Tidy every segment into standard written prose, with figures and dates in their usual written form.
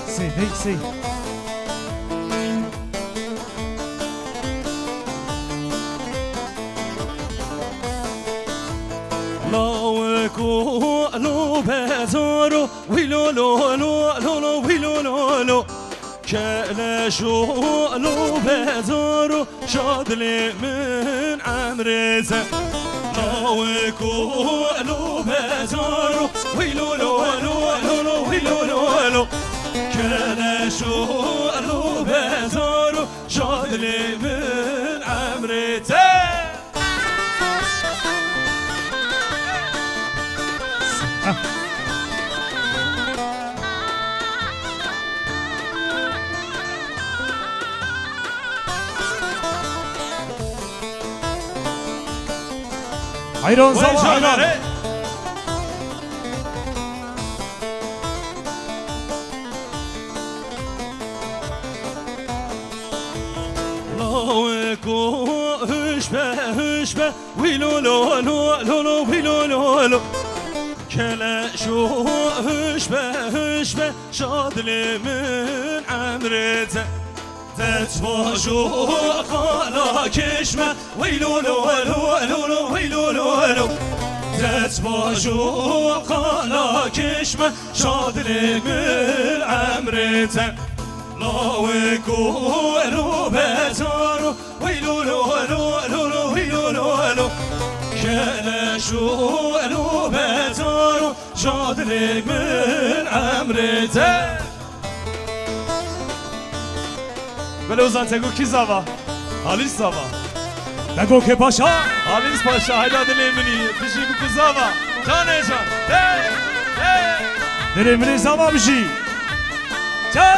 سي هي سي لاوكو لو بزارو ويلو لو لو لو ويلو لو لو كلاشو لو بزارو شادلي من عمرزه لاوكو لو بزارو ويلو لو لو لو ويلو لو لو كلاشو لو بزارو شادلي من عمرزه عيرون صباح عيرون لاوكو هشبه ويلو لو لو لو ويلو لو لو كلاشو هشبه شادلي من عمرته تتباشو خالا كشمه ويلو لو لو لو ويلو لو لو تتباشو خالا كشمه شادلي من عمرته لاوكو لو بزارو ويلو لو لو لو ويلو لو لو كلاشو لو بزارو شادلي من عمرته بلوزان تگو کی زاوا حالیس زاوا تگو که پاشا حالیس پاشا هیدا دلی منی بشی بکو زاوا جانه جان دلی منی زاوا بشی چای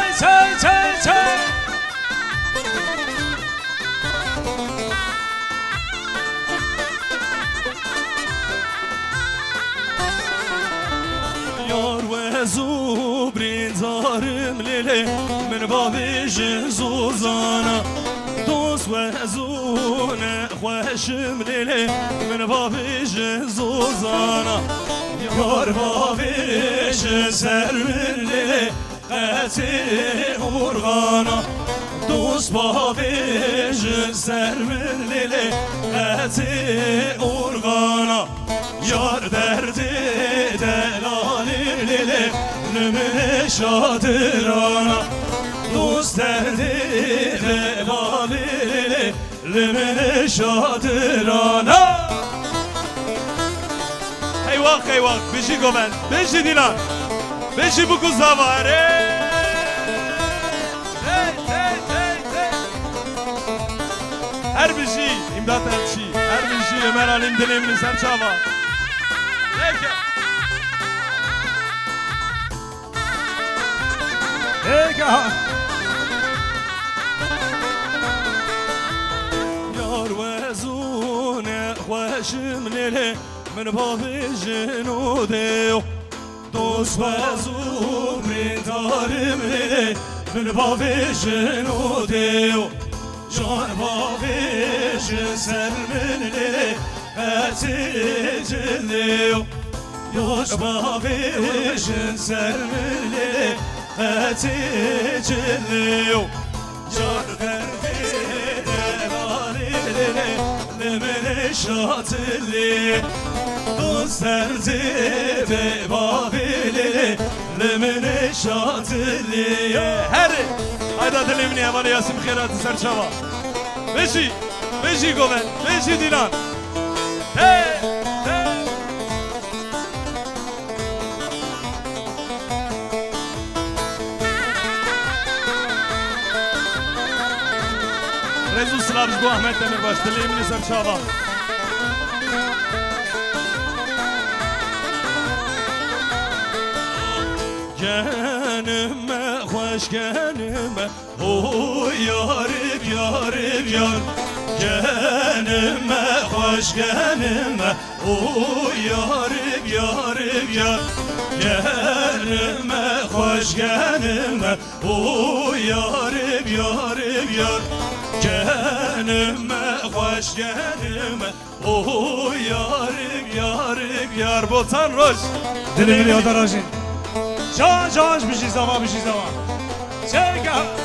یار و زوبرین زارم لیلی من بابیش زوزانا دوست و زونه خوشم لیلی من بابیش زوزانا یار بابیش سر من لیلی قطع ارغانا دوست بابیش سر من لیلی قطع ارغانا یار درد دلالی لیلی نمه شادرانا دوست درد دلالی لیلی نمه شادرانا ای واق بشی گومن بشی دیلان بشی بکو زواره هر بشی امداد هرچی هر بشی ömer alim dilimini serçava یار و زونه خوشم لیلی من بابی جنوده دوست و زومین دارم لیلی من بابی جنوده جان بابیش سر من لیلی قطع جلیو یاش بابیش سر من لیلی قطع جلیو جان دردی دلالی لیلی لمن شاتلی دوست دردی به بابی لیلی لمن شاتلی هری هایدا دلیمنی همان یاسم خیرات سرچاوا بشی گومن بشی دیلان رزو سلابش گو احمد دمیر باش دلیمنی سرچاوا Canıma hoş canıma o yarib yar Canıma hoş canıma o yarib yar Canıma hoş canıma o yarib yar Canıma hoş canıma o yarib yar Botan roş Dilimini odarajin جان بشی زمان بشی زمان چکا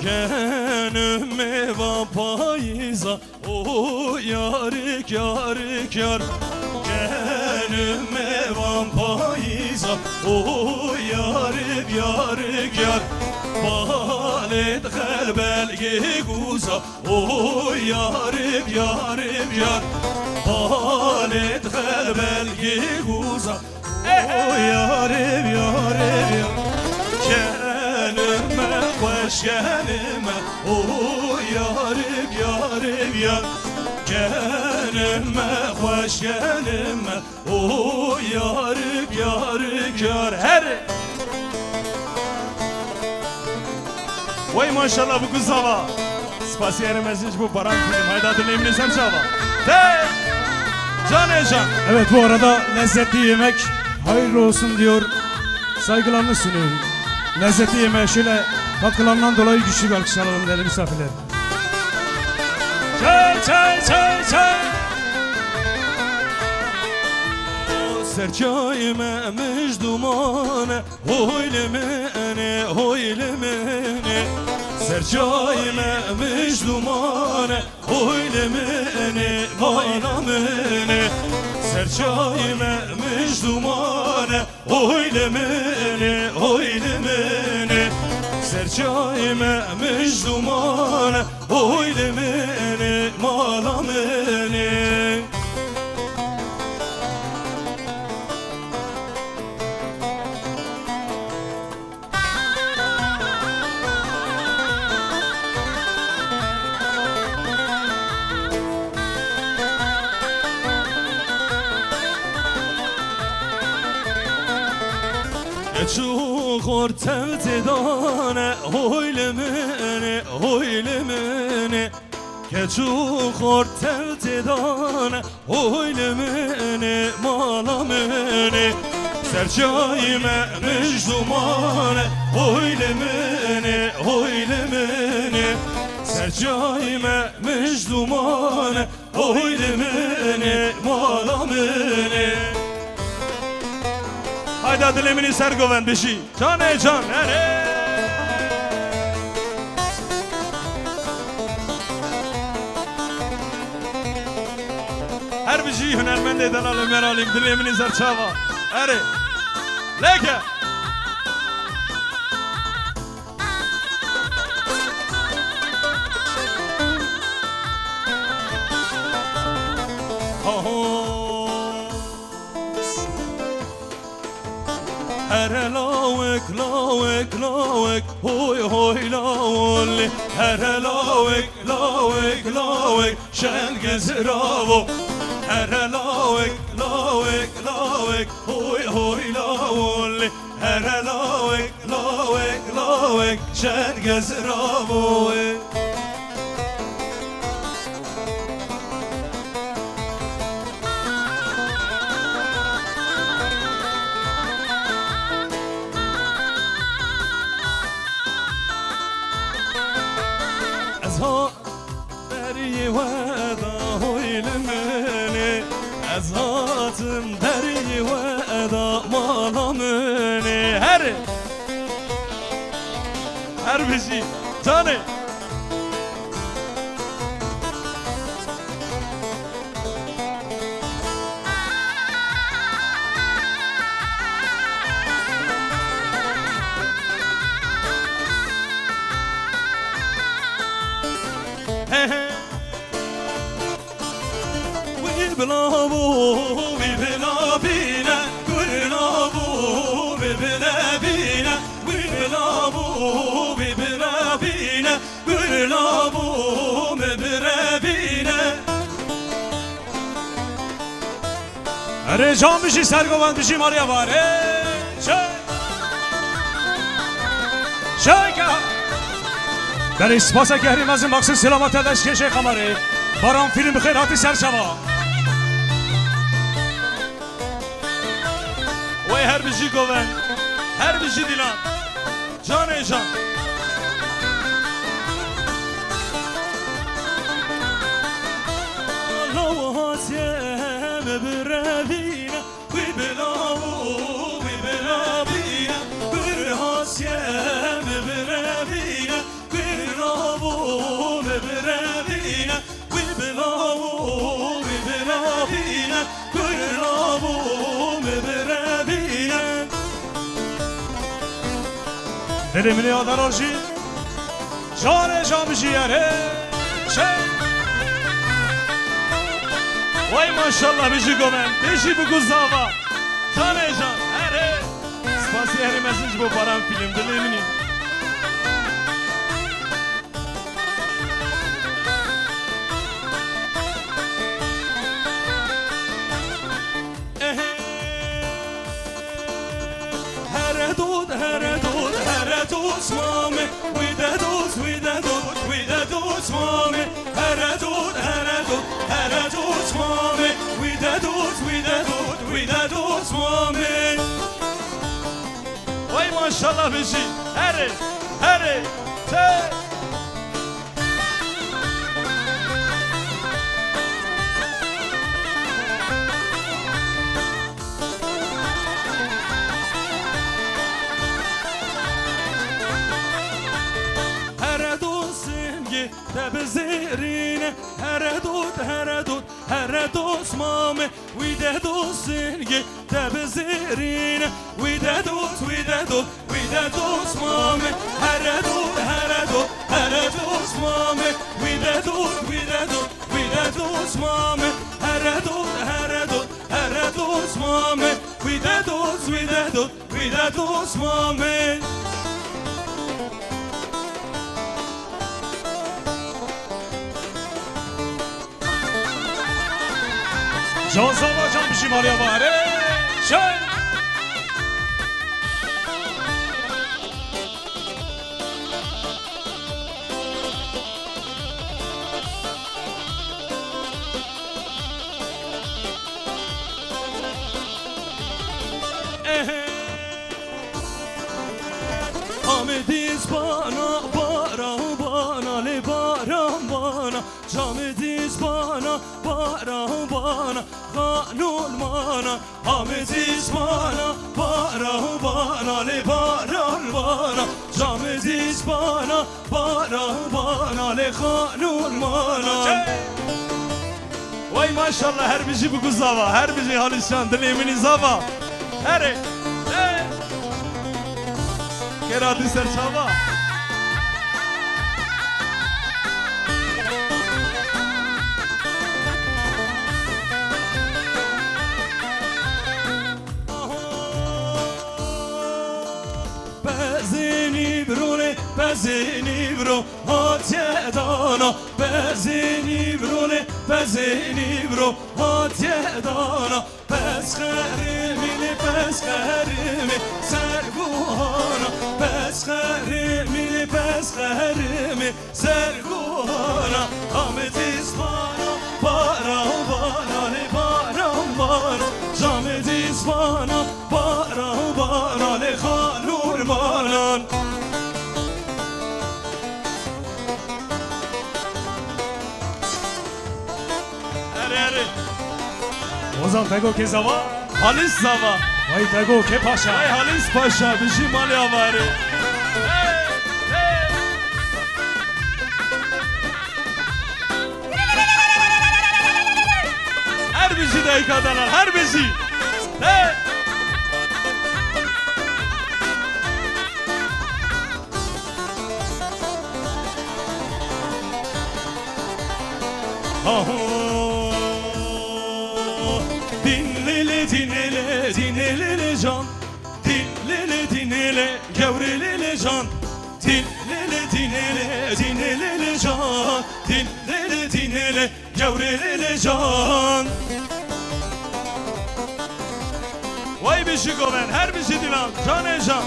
Gönlüme vapayıza o yarik yarik yar Gönlüme vapayıza o yarik yarik yar Balet gelbelge guza o yarik yarik yar Balet gelbelge guza o yarik yarik yar Gelime hoş gelime o yarim yarim yar Gelime hoş gelime o yarim yarim yar Her Vay maşallah bu kız hava Spasiye mesaj bu baran film Hayda dileğimini sen çava Hey Can Ecan Evet bu arada lezzetli yemek hayırlı olsun diyor. Saygılarını sunuyorum. Lezzetli yemeğe şöyle katkılarından dolayı güçlü bir alkış alalım değerli misafirler. Çay çay çay çay. Serçay memiş dumane Hoylemene hoylemene Serçay memiş dumane Hoylemene vaynamene Serçay memiş dumane Hoylemene hoylemene Serçay memiş dumane Hoylemene malamene Çukur tevtidane hoylemene hoylemene Keçukur tevtidane hoylemene malamene Serçayime mecdumane hoylemene hoylemene Serçayime mecdumane hoylemene malamene Hayda dilemini sergoven beşi Can can ere Her bir şey hünermend eden alim ver alim dilemini serçava Ere Leke Her lavek lavek lavek hoy hoy lavoli Her lavek lavek lavek şen gezravo Her lavek lavek lavek hoy hoy lavoli Her lavek lavek lavek şen gezravo Deri veda hoylemene Ezatım deri veda malamene Her bir şey Tane Bilabo bilabine Bilabo bilabine Bilabo bilabine Bilabo bilabine Ere can bişi sergoven bişi Maria var. Çay Çayka Beri spasa kehrimezin baksın selamat edeş keşe kamarı Baran film bixir hati serçava Vay her bir şey goven Her bir şey dilan جان جان لواسیم بروینه وی بلاو وی بلاوینه برهاسیم بروینه وی بلاو بروینه وی بلاو وی بلاوینه بلاو بروینه دلمنی آدر آرژی جان جام جیاره وای ماشالله بیشی گمن بیشی بگو زاوا جان جان اره سپاسی هری مسیج با بارم فیلم دلیمینی هر دود مامه ویده دوست مامه هر دود مامه ویده دوست مامه وای ماشالله بشی هره ته بزرینه هر دوست مامه ویده دوست سنگه بزرینه ویده دوست مامه هر دوست مامه ویده دوست مامه هر دوست مامه ویده دوست مامه جان زاوا جان بیشی مالیا باره شای آمدیز بانا لی باران جامدیز بانا قانون مانا آمدیز بانا لی باران جامدیز بانا لی قانون مانا وای ماشالله هر بیشی بگو زاوا هر بیشی حالیشان دلیمینی زاوا هره کرادی سر چاوا بزینی برو هاتیه دانا بزینی برو هاتیه دانا پس خریمی سرگوهانا پس خریمی سرگوهانا آمدیز بانا لی باران جامدیز بانا لی خانور مانان وزان تگو که زاوا حالیس زاوا وای تگو که پاشا وای حالیس پاشا بیشی مالی آواره هر بیشی دایکا دلال هر بیشی Dinlele can Dinlele gevrelele can Dinlele can Dinlele gevrelele can Vay bir şey goven her bir şey dilan can can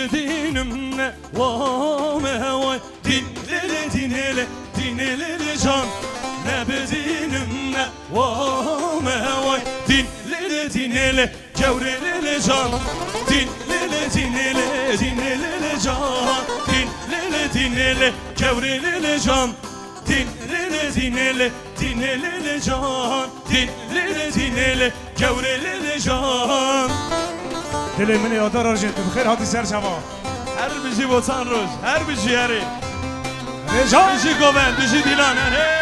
bedinimle vame vay dinlele dinele dinlele can ne bedinimle vame vay dinlele dinele kevrelele can dinlele dinele dinlele can dinlele dinele kevrelele can dinlele dinele dinlele can dinlele dinele kevrelele can دلمنی یادار آرژنتین بخیر هاتی سر شما هر بیشی بوتان روز هر بیشی هری رجا بیشی گوبن بیشی دیلان هری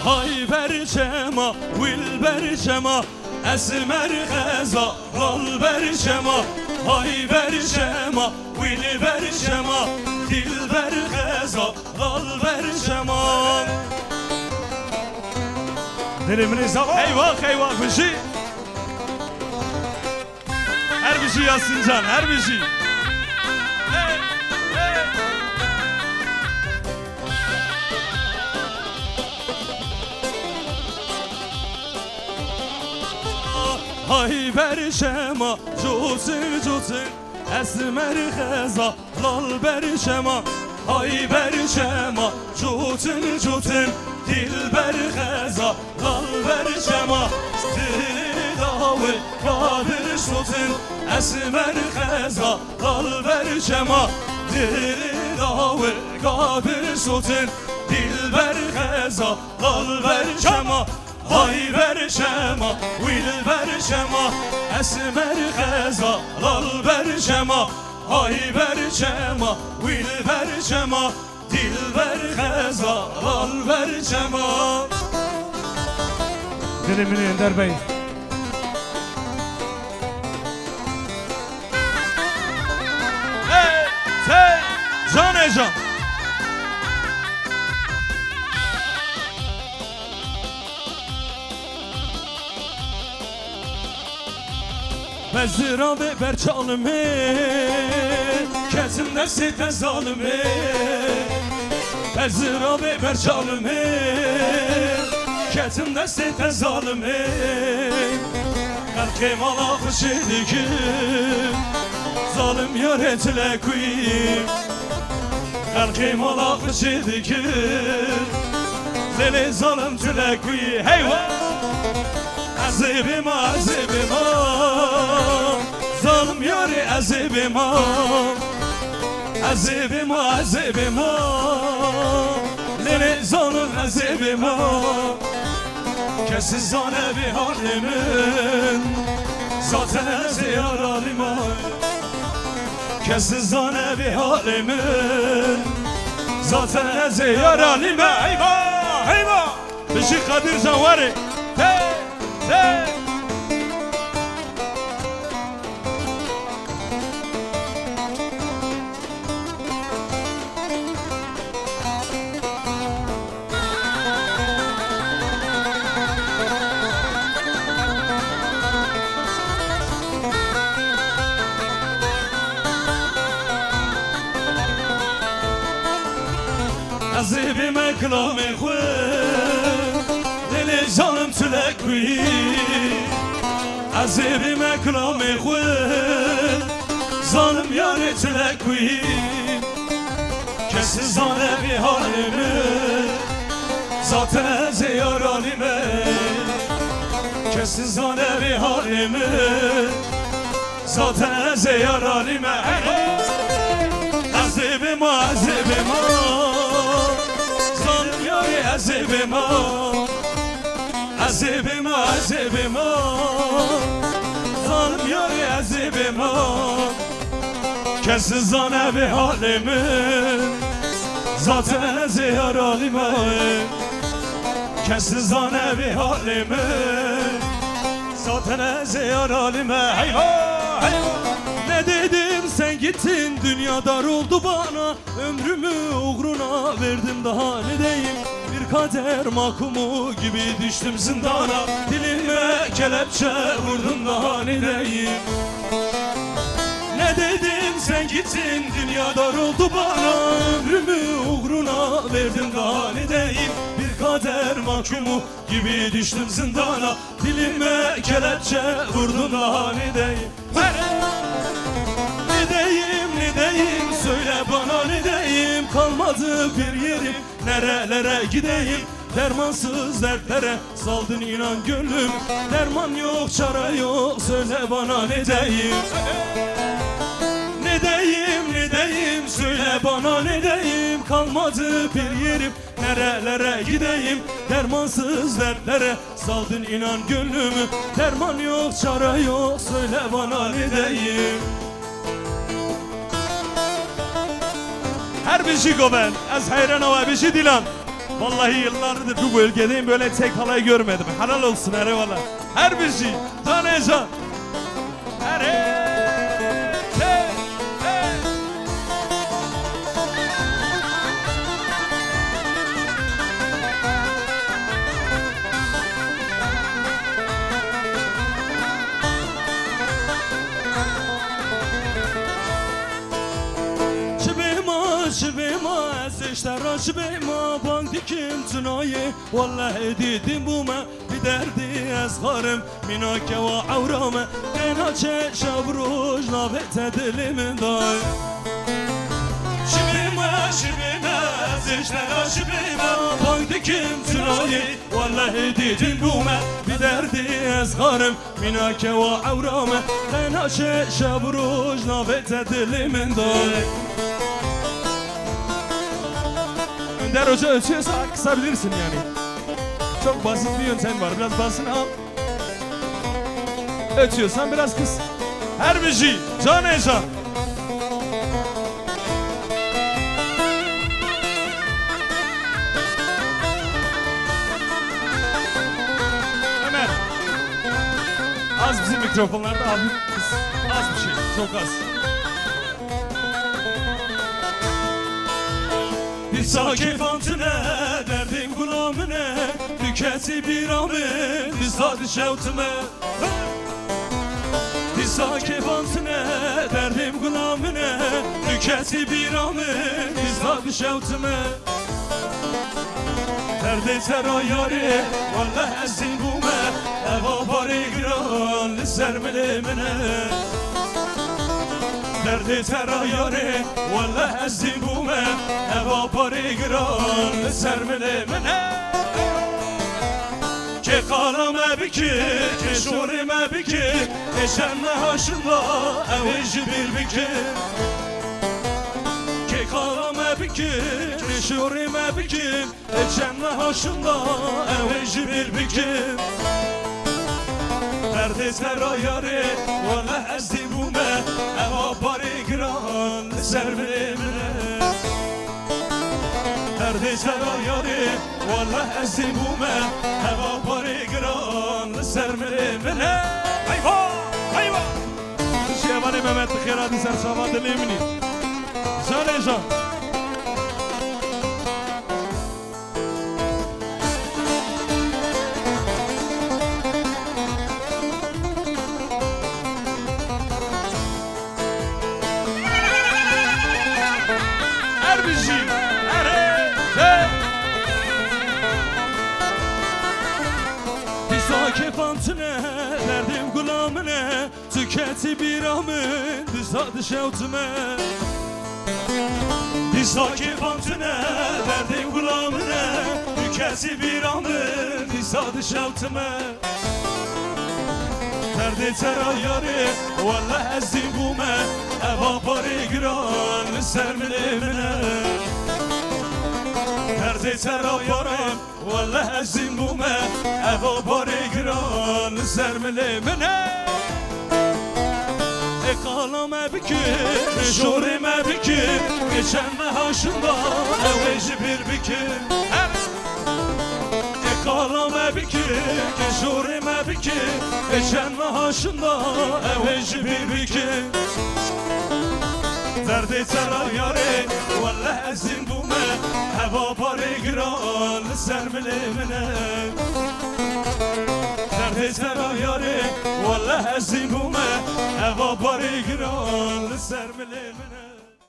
های برچما ویل برچما اسمر غذا رال برچما های برچما ویل برچما دل بر غذا رال برچما دلمنی زاوا eyvah بشی her bir şey yazsın can her bir şey های برشما جوزن جوزن اسمر خزا لال برشما های برشما جوزن جوزن دل بر خزا لال برشما دل داول قادر شوزن اسمر خزا لال برشما دل داول قادر شوزن دل بر خزا لال برشما های برشما ویل برشما اسمر خزا لال برشما های برشما ویل برشما دل بر خزا لال برشما دلمنی اندر بی جان جان Bezira ve berçalımı Kesim nefsete zalimi Bezira ve berçalımı Kesim nefsete zalimi Kalkim ala kışıdıkım Zalim yöretile kuyum Kalkim ala kışıdıkım Lele zalim tüle kuyum Heyva Azibim azibim Zalim yari azibim Azibim azibim Lili zalim azibim Kesiz zane bir halimin Zaten eziyar halim Kesiz zane bir halimin Zaten eziyar halim Eyvah eyvah Bişi Kadir Canvari Hey Hey! Azibime kılame khwe Dili canım tülek kuyi Azibime kılame khwe Zalim yâri tülek kuyi Kesiz zane bir halimi Zaten ziyar halime Kesiz zane bir halimi Zaten ziyar halime Azibime azibime Zalim yâri azibime Azibime azibime Zalim yâri azibime Kesiz zane bir halimin Zaten ziyar halime Kesiz zane bir halimin Zaten ziyar halime Eyvah eyvah Ne dedim sen gittin dünya dar oldu bana Ömrümü uğruna verdim daha ne diyeyim Bir Bir kader mahkumu gibi düştüm zindana, dilime kelepçe vurdun da ne diyeyim. Ne dedim sen gittin, dünya dar oldu bana, ömrümü uğruna verdim daha ne diyeyim. Bir kader mahkumu gibi düştüm zindana, dilime kelepçe vurdun daha ne diyeyim. Ne diyeyim söyle bana ne diyeyim, kalmadı bir yerim, nerelere gideyim. Dermansız dertlere saldın inan gönlüm, derman yok çare yok, söyle bana ne diyeyim. Ne diyeyim söyle bana ne diyeyim, kalmadı bir yerim, nerelere gideyim. Dermansız dertlere saldın inan gönlümü, derman yok çare yok, söyle bana ne diyeyim. Her bir şey ben, az hayran ova bir şey dilan. Vallahi yıllardır bu bölgedeyim, böyle tek halay görmedim. Helal olsun her eyvallah. Her bir şey, Canecan. Her hey. شبيما اشترى شبيما باندكم تناي والله ديدم بوما بدردي اصغرم منك وعورامه انا شبروج نافت دلي من داي شبيما اشترى شبيما باندكم تناي والله ديدم بوما بدردي اصغرم منك وعورامه انا شبروج نافت دلي من داي. Önder Hoca ölçüyorsa kısabilirsin yani. Çok basit bir yöntem var. Biraz basını al. Ölçüyorsan biraz kıs. Her bir şey. Canecan. Ömer. Az bizim mikrofonlarda hafif kıs. Az bir şey. Çok az. Sakif antine, derdim gulamine, tüketi bir amin, dizad şevtime. Sakif antine, derdim gulamine, tüketi bir amin, dizad şevtime. Derdi terayari, vallahi ezin bume, eva bari giran, lizermilimine. Derdi terayari, vallahi ezin bume, eva bari giran, lizermilimine. Ki kalame biki, ki şurime biki, eşenme haşında, eveci bir biki. Ki kalame biki, ki şurime biki, eşenme haşında, eveci bir biki. Derdi terayari, vallahi ezin bume, eva bari giran, lizermilimine. Derdi terayari, vallahi ezin bume, eva bari giran, lizermilimine. Ayva, ayva. Şevani Mehmet Khiradi Serçava dilimini. Canecan. Her bir şey. Sakif antine, derdim gulamine, tüketi bir amin, dizad şevtime. Sakif antine, derdim gulamine, tüketi bir amin, dizad şevtime. Derdi terayari, vallahi ezin bume, eva bari giran, lizermilimine. Derdi terayari, vallahi ezin bume, eva bari giran, lizermilimine. Kalame biki, şurime biki, geçenme haşında, eveci bir biki. Kalame biki, şurime biki, geçenme haşında, eveci bir biki. Derdi terayari, vallahi ezin bume, Eva pari giran Ser milimine Derde sera yari Vallahi ezim bume Eva pari giran Ser milimine